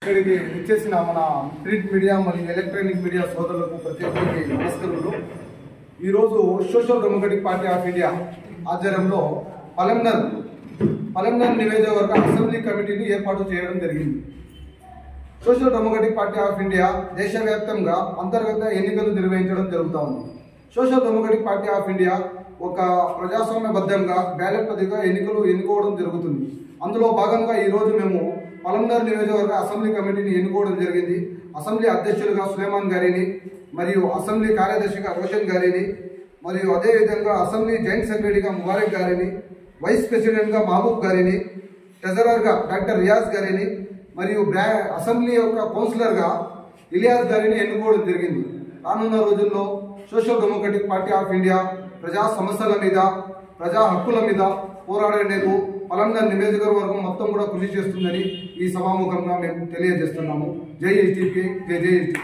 ఇక్కడికి వచ్చేసిన మన ప్రింట్ మీడియా మరియు ఎలక్ట్రానిక్ మీడియా సోదరులకు ప్రత్యేకంగా నమస్కారాలు. ఈరోజు social democratic party of India ఆధ్వర్యంలో పలంనేర్ నియోజకవర్గ అసెంబ్లీ కమిటీని ఏర్పాటు చేయడం జరిగింది. Social democratic party of India దేశవ్యాప్తంగా అంతర్గత ఎన్నికలు నిర్వహించడం జరుగుతూ ఉంది. Social democratic party of India ఒక ప్రజాస్వామ్యబద్ధంగా బ్యాలెట్ పద్ధతిగా ఎన్నుకోవడం జరుగుతుంది. అందులో భాగంగా ఈరోజు మేము పలంనేర్ నియోజకవర్గ అసెంబ్లీ కమిటీని ఎన్నుకోవడం జరిగింది. అసెంబ్లీ అధ్యక్షులుగా సులేమాన్ గారిని, మరియు అసెంబ్లీ కార్యదర్శిగా రోషన్ గారిని, మరియు అదేవిధంగా అసెంబ్లీ జాయింట్ సెక్రటరీగా ముబారక్ గారిని, వైస్ ప్రెసిడెంట్గా మహబూబ్ గారిని, ట్రెజరర్గా డాక్టర్ రియాజ్ గారిని, మరియు అసెంబ్లీ యొక్క కౌన్సిలర్గా ఇలియాస్ గారిని ఎన్నుకోవడం జరిగింది. రానున్న రోజుల్లో social democratic party of India ప్రజా సమస్యల మీద, ప్రజా హక్కుల మీద పోరాడేందుకు పలంనేర్ నియోజకవర్గం మొత్తం కూడా కృషి చేస్తుందని ఈ సభాముఖంగా మేము తెలియజేస్తున్నాము. జై ఎస్టీపీ, జై జై ఎస్టీపీ.